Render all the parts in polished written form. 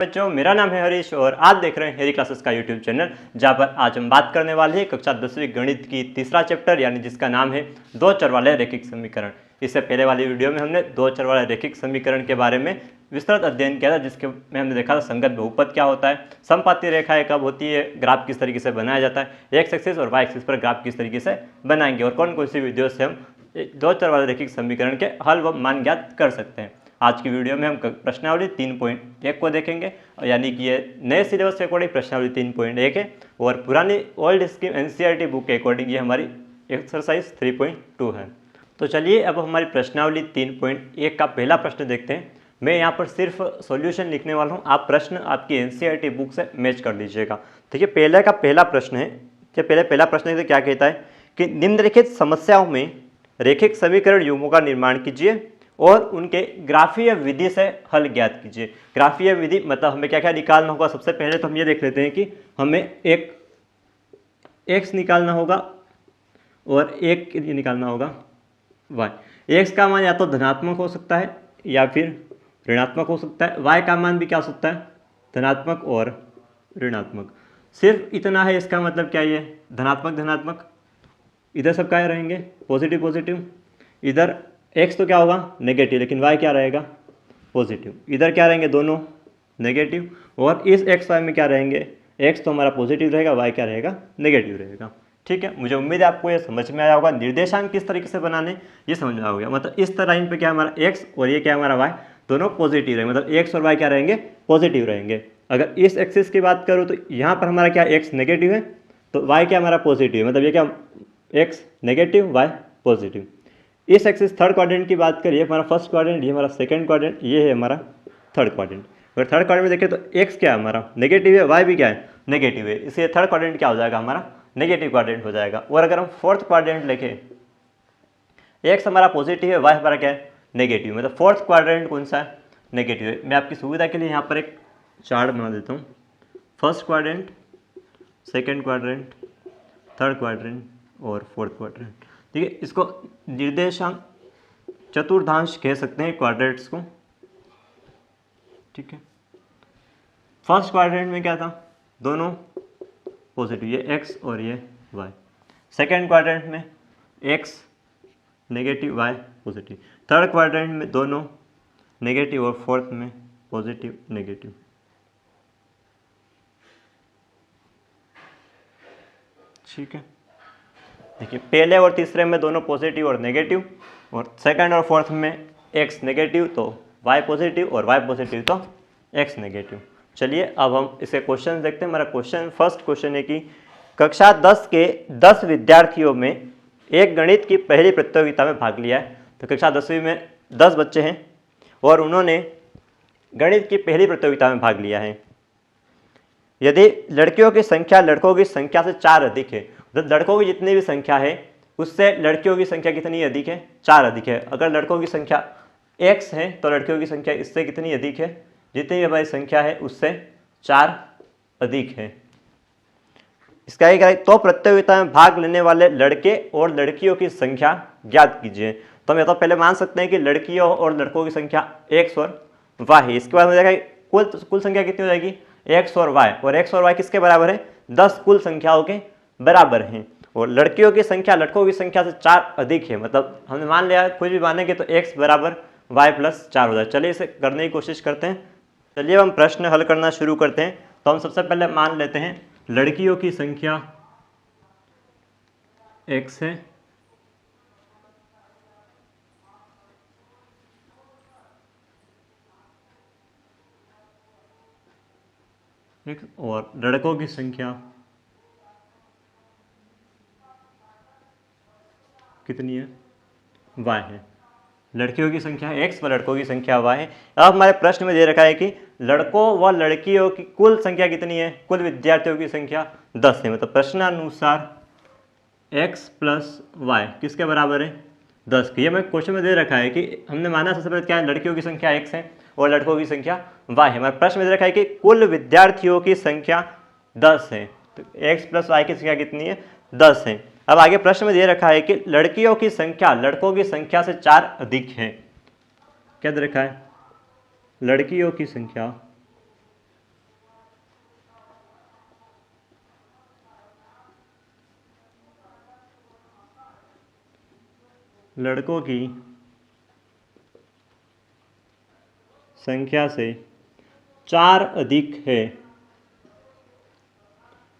बच्चों, मेरा नाम है हरीश और आप देख रहे हैं हेरी क्लासेस का यूट्यूब चैनल, जहां पर आज हम बात करने वाले हैं कक्षा 10वीं गणित की तीसरा चैप्टर यानी जिसका नाम है दो चर वाले रैखिक समीकरण। इससे पहले वाली वीडियो में हमने दो चर वाले रैखिक समीकरण के बारे में विस्तृत अध्ययन किया था, जिसके में हमने देखा था संगत बहुपद क्या होता है, समपाती रेखाएं कब होती है, ग्राफ किस तरीके से बनाया जाता है, एक्स एक्सिस और वाई एक्सिस पर ग्राफ किस तरीके से बनाएंगे और कौन कौन सी विधियों से हम दो चर वाले रैखिक समीकरण के हल व मान ज्ञात कर सकते हैं। आज की वीडियो में हम प्रश्नावली 3.1 को देखेंगे, यानी कि ये नए सिलेबस के अकॉर्डिंग प्रश्नावली 3.1 है और पुरानी ओल्ड स्कीम एनसीईआरटी बुक के अकॉर्डिंग ये हमारी एक्सरसाइज 3.2 है। तो चलिए अब हमारी प्रश्नावली 3.1 का पहला प्रश्न देखते हैं। मैं यहाँ पर सिर्फ सॉल्यूशन लिखने वाला हूँ, आप प्रश्न आपकी एनसीईआरटी बुक से मैच कर लीजिएगा। देखिए पहले का पहला प्रश्न है, पहला प्रश्न है क्या कहता है कि निम्नलिखित समस्याओं में रैखिक समीकरण युग्मों का निर्माण कीजिए और उनके ग्राफीय विधि से हल ज्ञात कीजिए। ग्राफीय विधि मतलब हमें क्या क्या निकालना होगा। सबसे पहले तो हम ये देख लेते हैं कि हमें एक x निकालना होगा और एक निकालना होगा y। x का मान या तो धनात्मक हो सकता है या फिर ऋणात्मक हो सकता है, y का मान भी क्या हो सकता है, धनात्मक और ऋणात्मक। सिर्फ इतना है, इसका मतलब क्या ये धनात्मक धनात्मक, इधर सब क्या रहेंगे पॉजिटिव पॉजिटिव, इधर x तो क्या होगा नेगेटिव, लेकिन y क्या रहेगा पॉजिटिव, इधर क्या रहेंगे दोनों नेगेटिव, और इस x y में क्या रहेंगे, x तो हमारा पॉजिटिव रहेगा, y क्या रहेगा नेगेटिव रहेगा। ठीक है, मुझे उम्मीद है आपको ये समझ में आया होगा। निर्देशांक किस तरीके से बनाने ये समझ में आ गया। मतलब इस तरह इन पे क्या हमारा x और ये क्या हमारा y दोनों पॉजिटिव रहेंगे, मतलब x और y क्या रहेंगे पॉजिटिव रहेंगे। अगर इस एक्सिस की बात करूँ तो यहाँ पर हमारा क्या x नेगेटिव है तो y क्या हमारा पॉजिटिव है, मतलब ये क्या x नेगेटिव y पॉजिटिव। इस एक्सिस थर्ड क्वाड्रेंट की बात करिए, हमारा फर्स्ट क्वाड्रेंट, ये हमारा सेकंड क्वाड्रेंट, ये है हमारा थर्ड क्वाड्रेंट। अगर थर्ड क्वाड्रेंट में देखें तो x क्या है हमारा नेगेटिव है, y भी क्या है नेगेटिव है, इसलिए थर्ड क्वाड्रेंट क्या हो जाएगा हमारा नेगेटिव क्वाड्रेंट हो जाएगा। और अगर हम फोर्थ क्वाड्रेंट लिखें, x हमारा पॉजिटिव है, y हमारा क्या है नेगेटिव, मतलब फोर्थ क्वाड्रेंट कौन सा है नेगेटिव है। मैं आपकी सुविधा के लिए यहाँ पर एक चार्ट बना देता हूँ, first quadrant, second quadrant, third quadrant और फोर्थ क्वाड्रेंट। ठीक है, इसको निर्देशांक चतुर्थांश कह सकते हैं क्वाड्रेंट्स को। ठीक है, फर्स्ट क्वाड्रेंट में क्या था दोनों पॉजिटिव, ये x और ये y। सेकंड क्वाड्रेंट में x negative y positive, third quadrant में दोनों नेगेटिव और फोर्थ में पॉजिटिव नेगेटिव। ठीक है, देखिए पहले और तीसरे में दोनों पॉजिटिव और नेगेटिव, और सेकंड और फोर्थ में x नेगेटिव तो y पॉजिटिव और y पॉजिटिव तो x नेगेटिव। चलिए अब हम इसे क्वेश्चन देखते हैं। हमारा क्वेश्चन फर्स्ट क्वेश्चन है कि कक्षा 10 के 10 विद्यार्थियों में एक गणित की पहली प्रतियोगिता में भाग लिया है। तो कक्षा 10वीं में 10 बच्चे हैं और उन्होंने गणित की पहली प्रतियोगिता में भाग लिया है। यदि लड़कियों की संख्या लड़कों की संख्या से 4 अधिक है, तो लड़कों की जितनी भी संख्या है उससे लड़कियों की संख्या कितनी अधिक है, 4 अधिक है। अगर लड़कों की संख्या x है तो लड़कियों की संख्या इससे कितनी अधिक है, जितनी भी हमारी संख्या है उससे 4 अधिक है। इसका एक है तो प्रतियोगिता में भाग लेने वाले लड़के और लड़कियों की संख्या ज्ञात कीजिए। तो हम ये तो पहले मान सकते हैं कि लड़कियों और लड़कों की संख्या x और y है। इसके बाद हो जाएगा कुल संख्या कितनी हो जाएगी x और y किसके बराबर है 10 कुल संख्याओं के बराबर हैं। और लड़कियों की संख्या लड़कों की संख्या से 4 अधिक है, मतलब हमने मान लिया कुछ भी मानेंगे तो x बराबर y प्लस 4 हो जाए। चलिए इसे करने की कोशिश करते हैं। चलिए हम प्रश्न हल करना शुरू करते हैं। तो हम सबसे पहले मान लेते हैं लड़कियों की संख्या x है और लड़कों की संख्या कितनी है y है। लड़कियों की संख्या x व लड़कों की संख्या y है। अब हमारे प्रश्न में दे रखा है कि लड़कों व लड़कियों की कुल संख्या कितनी है, कुल विद्यार्थियों की संख्या 10 है। मतलब प्रश्नानुसार x प्लस y किसके बराबर है 10 की। ये हमें क्वेश्चन में दे रखा है कि हमने माना सबसे पहले क्या है लड़कियों की संख्या x है और लड़कों की संख्या y है। हमारे प्रश्न में दे रखा है कि कुल विद्यार्थियों की संख्या 10 है, तो x प्लस y की संख्या कितनी है 10 है। अब आगे प्रश्न में दे रखा है कि लड़कियों की संख्या लड़कों की संख्या से 4 अधिक है। क्या दे रखा है लड़कियों की संख्या लड़कों की संख्या से 4 अधिक है।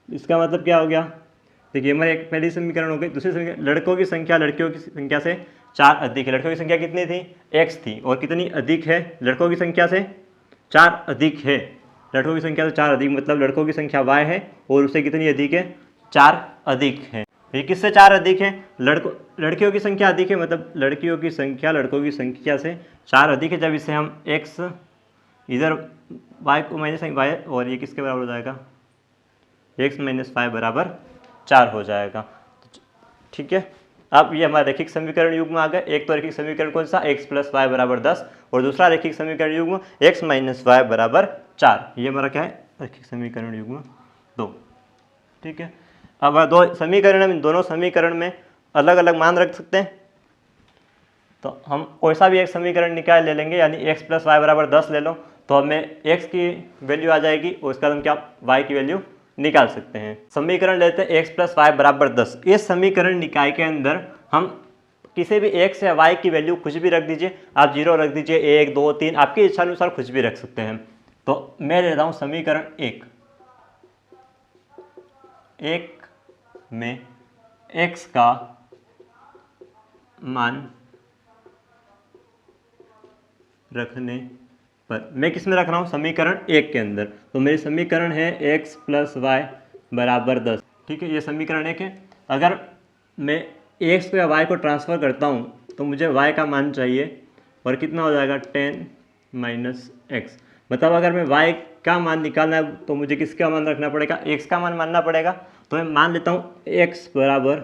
इसका मतलब क्या हो गया? देखिए हमारी एक पहली समीकरण हो गई। दूसरी समीकरण, लड़कों की संख्या लड़कियों की संख्या से 4 अधिक है। लड़कों की संख्या कितनी थी? x थी। और कितनी अधिक है? लड़कों की संख्या से 4 अधिक है। लड़कों की संख्या से 4 अधिक मतलब लड़कों की संख्या y है और उससे कितनी अधिक है? 4 अधिक है। ये किससे 4 अधिक है? लड़कियों की संख्या अधिक है, मतलब लड़कियों की संख्या लड़कों की संख्या से 4 अधिक है। जब इसे हम x इधर y को माइनस y और ये किसके बराबर हो जाएगा? x माइनस y बराबर 4 हो जाएगा। ठीक है, अब ये हमारा रैखिक समीकरण युग्म आ गया। एक तो रैखिक समीकरण कौन सा? x प्लस वाई बराबर 10 और दूसरा रैखिक समीकरण युग्म x माइनस वाई बराबर 4। ये हमारा क्या है? रैखिक समीकरण युग्म 2। ठीक है, अब दो समीकरण में, दोनों समीकरण में अलग अलग मान रख सकते हैं। तो हम कोई सा भी एक समीकरण निकाल ले लेंगे, यानी x प्लस वाई बराबर 10 ले लो तो हमें x की वैल्यू आ जाएगी और उसके बाद हम क्या y की वैल्यू निकाल सकते हैं। समीकरण लेते हैं x प्लस वाई बराबर 10। इस समीकरण निकाय के अंदर हम किसी भी x या y की वैल्यू कुछ भी रख दीजिए, आप 0 रख दीजिए, 1 2 3, आपकी इच्छा अनुसार कुछ भी रख सकते हैं। तो मैं ले रहा हूँ समीकरण 1 में x का मान रखने पर, मैं किस में रख रहा हूँ? समीकरण 1 के अंदर। तो मेरी समीकरण है x प्लस वाई बराबर 10। ठीक है, ये समीकरण 1 है। अगर मैं x को या y को ट्रांसफ़र करता हूँ तो मुझे y का मान चाहिए और कितना हो जाएगा? 10 माइनस एक्स। मतलब अगर मैं y का मान निकालना है तो मुझे किसका मान रखना पड़ेगा? x का मान मानना पड़ेगा। तो मैं मान लेता हूँ x बराबर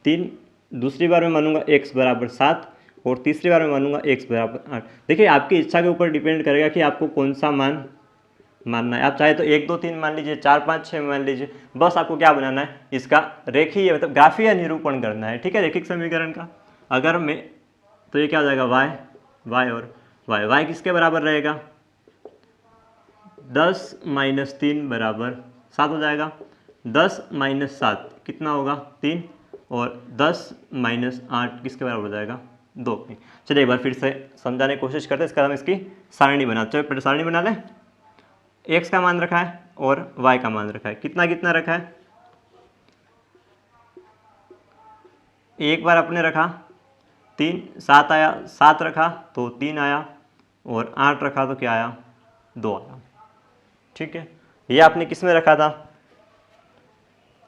3, दूसरी बार मैं मानूंगा x बराबर 7 और तीसरी बार मैं मानूंगा x बराबर 8। देखिए आपकी इच्छा के ऊपर डिपेंड करेगा कि आपको कौन सा मान मानना है। आप चाहे तो 1 2 3 मान लीजिए, 4 5 6 मान लीजिए, बस आपको क्या बनाना है? इसका रेखीय मतलब ग्राफीय निरूपण करना है। ठीक है, रैखिक समीकरण का। अगर मैं, तो ये क्या हो जाएगा? y और y किसके बराबर रहेगा? 10 माइनस 3 बराबर 7 हो जाएगा। 10 माइनस 7 कितना होगा? 3 और 10 माइनस 8 किसके बराबर हो जाएगा? 2। चलिए एक बार फिर से समझाने की कोशिश करते हैं। इसका हम इसकी सारणी बनाते हैं। पहले सारणी बना लें। x का मान रखा है और y का मान रखा है। कितना कितना रखा है? एक बार अपने रखा 3, 7 आया, 7 रखा तो 3 आया और 8 रखा तो क्या आया? 2 आया। ठीक है, ये आपने किस में रखा था?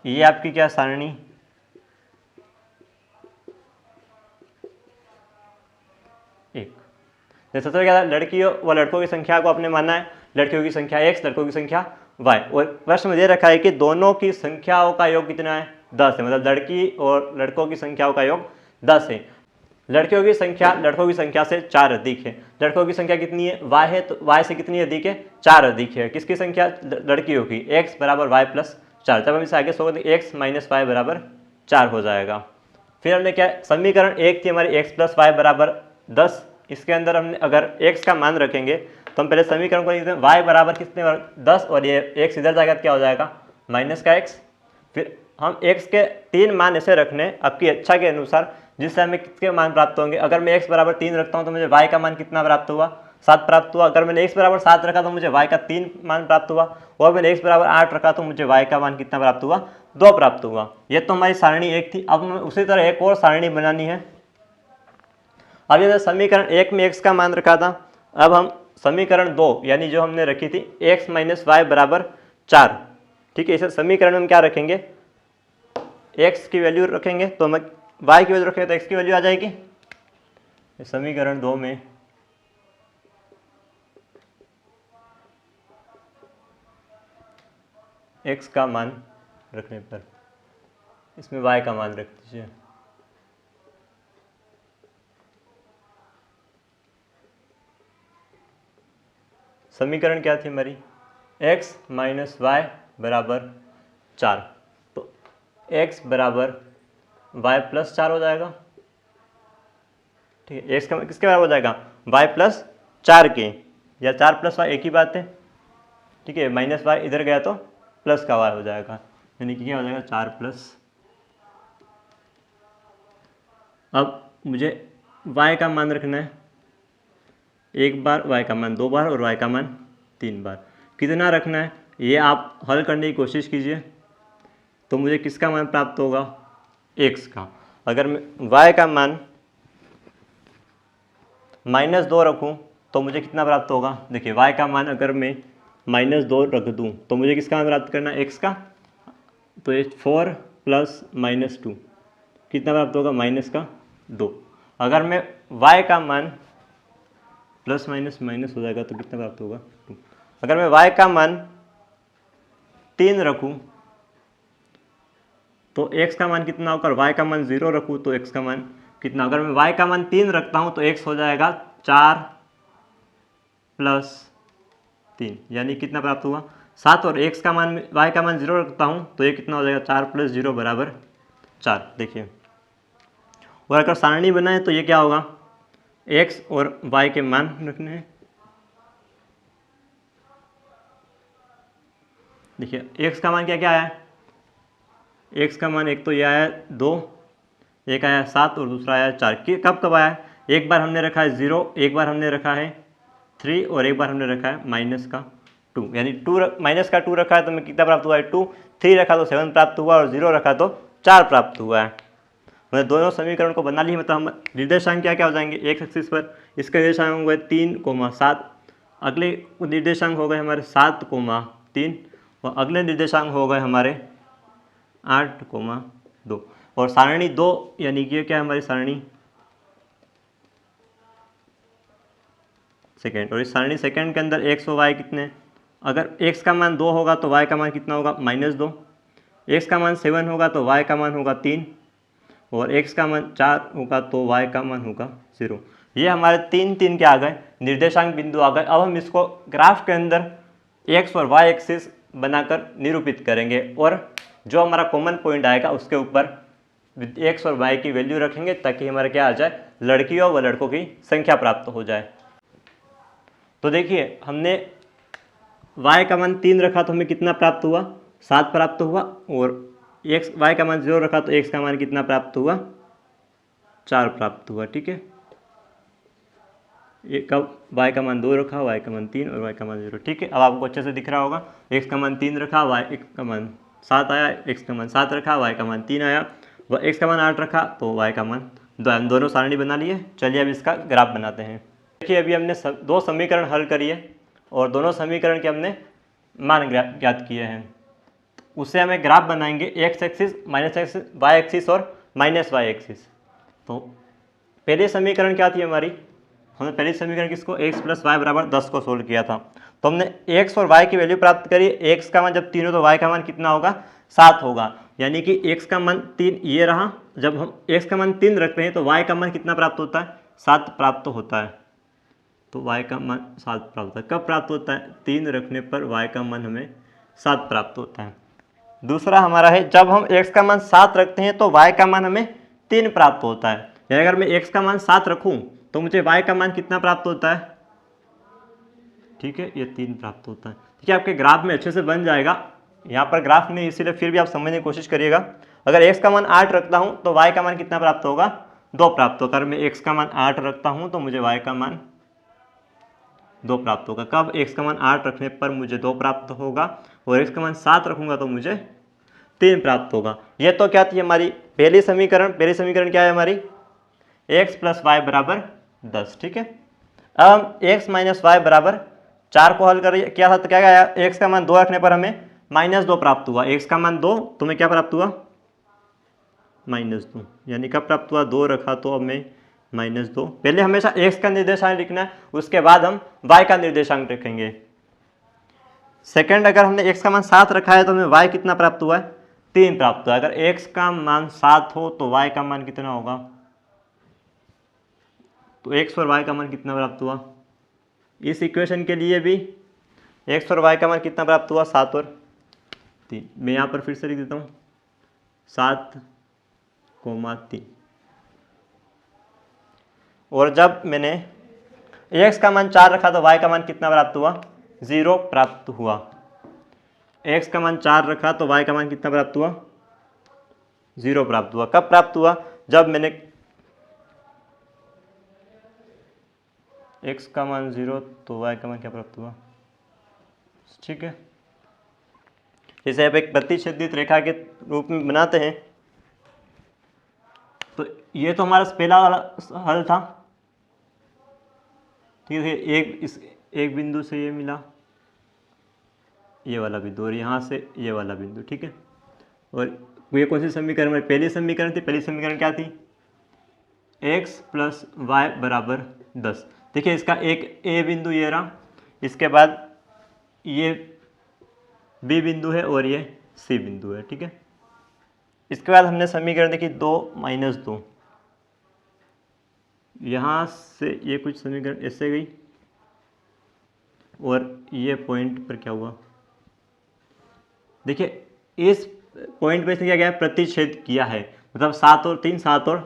ये आपकी क्या सारणी? एक। जैसे तो क्या था? लड़कियों व लड़कों की संख्या को आपने माना है, लड़कियों की संख्या x, लड़कों की संख्या y। और प्रश्न में दे रखा है कि दोनों की संख्याओं का योग कितना है? 10 है। मतलब लड़की और लड़कों की संख्याओं का योग 10 है। लड़कियों की संख्या लड़कों की संख्या से 4 अधिक है। लड़कों की संख्या कितनी है? y है, तो y से कितनी अधिक है? 4 अधिक है। किसकी संख्या? लड़कियों की। x बराबर y प्लस 4। जब हम इसे आगे सोच दें x माइनस वाई बराबर 4 हो जाएगा। फिर हमने क्या, समीकरण 1 थी हमारी x प्लस वाई बराबर 10। इसके अंदर हमने अगर x का मान रखेंगे तो हम पहले समीकरण को लिखते हैं y बराबर कितने? 10 और ये x इधर जाएगा क्या हो जाएगा? माइनस का x। फिर हम x के 3 मान ऐसे रखने आपकी इच्छा के अनुसार जिससे हमें कितने मान प्राप्त होंगे। अगर मैं x बराबर 3 रखता हूँ तो मुझे y का मान कितना प्राप्त हुआ? 7 प्राप्त हुआ। अगर मैंने x बराबर 7 रखा तो मुझे y का 3 मान प्राप्त हुआ। और मैंने x बराबर 8 रखा तो मुझे y का मान कितना प्राप्त हुआ? 2 प्राप्त हुआ। ये तो हमारी सारणी 1 थी। अब हमें उसी तरह एक और सारणी बनानी है। अब ये समीकरण 1 में x का मान रखा था। अब हम समीकरण 2 यानी जो हमने रखी थी x माइनस वाई बराबर 4। ठीक है, इसे समीकरण में हम क्या रखेंगे? x की वैल्यू रखेंगे तो हम y की वैल्यू रखेंगे तो x की वैल्यू आ जाएगी। समीकरण 2 में x का मान रखने पर इसमें y का मान रख दीजिए। समीकरण क्या थी हमारी? x माइनस वाई बराबर 4। तो x बराबर y प्लस 4 हो जाएगा। ठीक है, x का किसके बराबर हो जाएगा? y प्लस 4 के, या 4 प्लस वाई एक ही बात है। ठीक है, माइनस वाई इधर गया तो प्लस का y हो जाएगा, यानी कि क्या हो जाएगा? 4 प्लस। अब मुझे y का मान रखना है, एक बार y का मान 2 बार और y का मान 3 बार। कितना रखना है ये आप हल करने की कोशिश कीजिए, तो मुझे किसका मान प्राप्त होगा, x का। अगर मैं y का मान -2 रखूं तो मुझे कितना प्राप्त होगा, देखिए y का मान अगर मैं -2 रख दूं तो मुझे किसका मान प्राप्त करना है, x का। तो ये 4 + -2 कितना प्राप्त होगा, -2। अगर मैं y का मान प्लस माइनस हो जाएगा तो कितना प्राप्त होगा, 2। अगर मैं y का मान 3 रखूं तो x का मान कितना होगा, y का मान 0 रखूं तो x का मान कितना। अगर मैं y का मान 3 रखता हूं तो x हो जाएगा 4 + 3, यानी कितना प्राप्त हुआ, 7। और x का मान y का मान 0 रखता हूं तो ये कितना हो जाएगा, 4 + 0 = 4। देखिए, और अगर सारणी बनाए तो ये क्या होगा, x और y के मान रखने हैं। देखिए x का मान क्या क्या आया, x का मान एक तो ये आया 2, एक आया 7 और दूसरा आया 4। कब कब आया, एक बार हमने रखा है 0, एक बार हमने रखा है 3 और एक बार हमने रखा है -2, यानी -2 रखा है तो हमें कितना प्राप्त हुआ है, 2। 3 रखा तो 7 प्राप्त हुआ और 0 रखा तो 4 प्राप्त हुआ है। मतलब दोनों समीकरण को बना लिए, मतलब हम निर्देशांक क्या क्या हो जाएंगे, एक एक्सिस पर इसका निर्देशांक हो गए 3,7, अगले निर्देशांक हो गए हमारे 7,3 और अगले निर्देशांक हो गए हमारे 8,2। और सारणी 2 यानी कि क्या है हमारी सारणी सेकेंड, और इस सारणी सेकेंड के अंदर x और y कितने, अगर x का मान 2 होगा तो y का मान कितना होगा, -2। x का मान 7 होगा तो y का मान होगा 3 और x का मान 4 होगा तो y का मान होगा 0। ये हमारे 3 के आ गए निर्देशांक बिंदु आ गए। अब हम इसको ग्राफ के अंदर x और y एक्सिस बनाकर निरूपित करेंगे और जो हमारा कॉमन पॉइंट आएगा उसके ऊपर x और y की वैल्यू रखेंगे ताकि हमारा क्या आ जाए, लड़कियों व लड़कों की संख्या प्राप्त हो जाए। तो देखिए हमने y का मान 3 रखा तो हमें कितना प्राप्त हुआ, 7 प्राप्त हुआ, और y का मान 0 रखा तो x का मान कितना प्राप्त हुआ, 4 प्राप्त हुआ। ठीक है, ये कब y का मान 2 रखा, y का मान 3 और y का मान 0। ठीक है, अब आपको अच्छे से दिख रहा होगा, x का मान 3 रखा, x का मान 7 आया, x का मान 7 रखा, y का मान 3 आया, x का मान 8 रखा तो y का मान 2। हम दोनों सारणी बना लिए। चलिए अब इसका ग्राफ बनाते हैं। देखिए अभी हमने 2 समीकरण हल करिए और दोनों समीकरण के हमने मान ज्ञात किए हैं। उससे हमें ग्राफ बनाएंगे x axis, minus axis, y axis और माइनस y एक्सिस। तो पहले समीकरण क्या थी हमारी, हमने पहली समीकरण किसको x + y = 10 को सोल्व किया था। तो हमने x और y की वैल्यू प्राप्त करी। x का मान जब 3 हो तो y का मान कितना होगा, 7 होगा, यानी कि x का मान 3 ये रहा। जब हम x का मान 3 रखते हैं तो y का मान कितना प्राप्त होता है, 7 प्राप्त होता है। तो y का मान 7 प्राप्त होता है। कब प्राप्त होता है, 3 रखने पर y का मान हमें 7 प्राप्त होता है। दूसरा हमारा है जब हम x का मान 7 रखते हैं तो y का मान हमें 3 प्राप्त होता है। यानी अगर मैं x का मान 7 रखूं तो मुझे y का मान कितना प्राप्त होता है, ठीक है, ये 3 प्राप्त होता है। ठीक है, आपके ग्राफ में अच्छे से बन जाएगा। यहाँ पर ग्राफ नहीं, इसीलिए फिर भी आप समझने की कोशिश करिएगा। अगर x का मान 8 रखता हूँ तो y का मान कितना प्राप्त होगा, 2 प्राप्त होगा। अगर मैं x का मान 8 रखता हूँ तो मुझे y का मान 2 प्राप्त होगा। कब, x का मान 8 रखने पर मुझे 2 प्राप्त होगा और x का मान 7 रखूँगा तो मुझे 3 प्राप्त होगा। ये तो क्या थी हमारी पहली समीकरण। पहली समीकरण क्या है हमारी, x + y = 10। ठीक है, अब हम x - y = 4 को हल कर किया था तो क्या आया, x का मान 2 रखने पर हमें -2 प्राप्त हुआ। x का मान 2, तुम्हें क्या प्राप्त हुआ, -2, यानी कब प्राप्त हुआ, 2 रखा तो अब मैं -2। पहले हमेशा x का निर्देशांक लिखना है, उसके बाद हम y का निर्देशांक रखेंगे। सेकंड, अगर हमने x का मान 7 रखा है तो हमें y कितना प्राप्त हुआ है, 3 प्राप्त हुआ है। अगर x का मान 7 हो तो y का मान कितना होगा, तो x और y का मान कितना प्राप्त हुआ। इस इक्वेशन के लिए भी x और y का मान कितना प्राप्त हुआ, 7 और 3। मैं यहाँ पर फिर से लिख देता हूँ 7,3। और जब मैंने x का मान 4 रखा तो y का मान कितना प्राप्त हुआ, 0 प्राप्त हुआ। x का मान 4 रखा तो y का मान कितना प्राप्त हुआ, 0 प्राप्त हुआ। कब प्राप्त हुआ, जब मैंने x का मान 0 तो y का मान क्या प्राप्त हुआ, ठीक है। इसे अब एक प्रतिच्छेदित रेखा के रूप में बनाते हैं। तो ये तो हमारा पहला वाला हल था, ठीक है। एक बिंदु से ये मिला, ये वाला बिंदु, और यहाँ से ये वाला बिंदु, ठीक है। और ये कौन सी समीकरण में, पहली समीकरण थी। पहली समीकरण क्या थी, x प्लस वाई बराबर 10। देखिए इसका एक ए बिंदु ये रहा, इसके बाद ये बी बिंदु है और ये सी बिंदु है, ठीक है। इसके बाद हमने समीकरण देखी 2 माइनस 2, यहाँ से ये कुछ समीकरण ऐसे गई और ये पॉइंट पर क्या हुआ, देखिए इस पॉइंट पे से क्या गया, प्रतिच्छेद किया है, मतलब 7 और 3, 7 और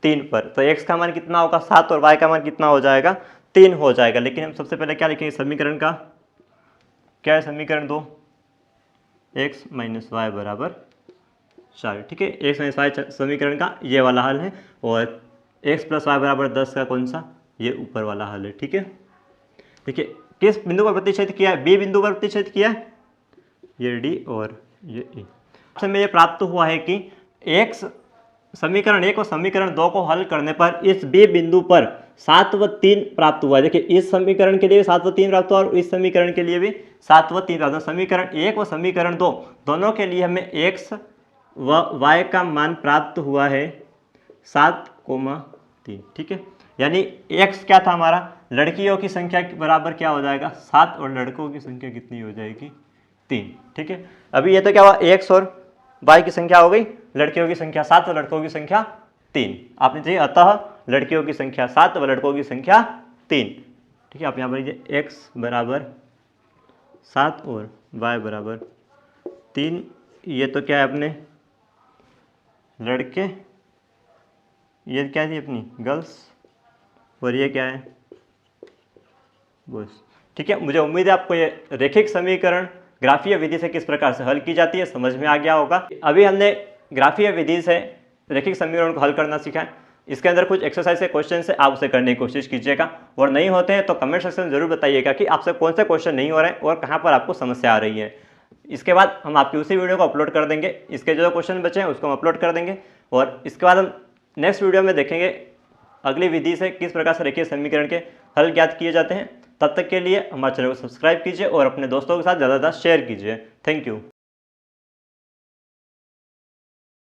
3 पर। तो x का मान कितना होगा 7 और y का मान कितना हो जाएगा 3 हो जाएगा। लेकिन हम सबसे पहले क्या लिखेंगे, समीकरण का क्या है, समीकरण 2 x माइनस वाई बराबर 4, ठीक है। x माइनस वाई समीकरण का ये वाला हल है, और x प्लस वाई बराबर 10 का कौन सा, ये ऊपर वाला हल है, ठीक है। देखिए किस बिंदु पर प्रतिच्छेद किया है, b बिंदु पर प्रतिच्छेद किया है, ये d और ये e। से में ये प्राप्त हुआ है कि x समीकरण 1 और समीकरण 2 को हल करने पर इस b बिंदु पर 7 व 3 प्राप्त हुआ है। देखिए इस समीकरण के लिए भी 7 व 3 प्राप्त हुआ और इस समीकरण के लिए भी 7 व 3 प्राप्त हुआ। समीकरण 1 और समीकरण 2 दोनों के लिए हमें x व y का मान प्राप्त हुआ है 7,3, ठीक है। यानी x क्या था हमारा, लड़कियों की संख्या के बराबर क्या हो जाएगा 7 और लड़कों की संख्या कितनी हो जाएगी 3, ठीक है। अभी ये तो क्या हुआ, x और y की संख्या हो गई, लड़कियों की संख्या 7 और लड़कों की संख्या 3। आपने चाहिए अतः लड़कियों की संख्या 7 व लड़कों की संख्या 3, ठीक है। आप यहाँ पर लीजिए x बराबर 7 और y बराबर 3। ये तो क्या है अपने लड़के, ये क्या थी अपनी गर्ल्स, और ये क्या है बॉयज, ठीक है। मुझे उम्मीद है आपको ये रैखिक समीकरण ग्राफीय विधि से किस प्रकार से हल की जाती है समझ में आ गया होगा। अभी हमने ग्राफीय विधि से रैखिक समीकरण को हल करना सीखा है। इसके अंदर कुछ एक्सरसाइज के क्वेश्चन है, आप उसे करने की कोशिश कीजिएगा, और नहीं होते हैं तो कमेंट सेक्शन में जरूर बताइएगा कि आपसे कौन से क्वेश्चन नहीं हो रहे हैं और कहाँ पर आपको समस्या आ रही है। इसके बाद हम आपकी उसी वीडियो को अपलोड कर देंगे, इसके जो क्वेश्चन बचे हैं उसको हम अपलोड कर देंगे, और इसके बाद हम नेक्स्ट वीडियो में देखेंगे अगली विधि से किस प्रकार से रैखिक समीकरण के हल ज्ञात किए जाते हैं। तब तक के लिए हमारे चैनल को सब्सक्राइब कीजिए और अपने दोस्तों के साथ ज़्यादा से ज़्यादा शेयर कीजिए। Thank you.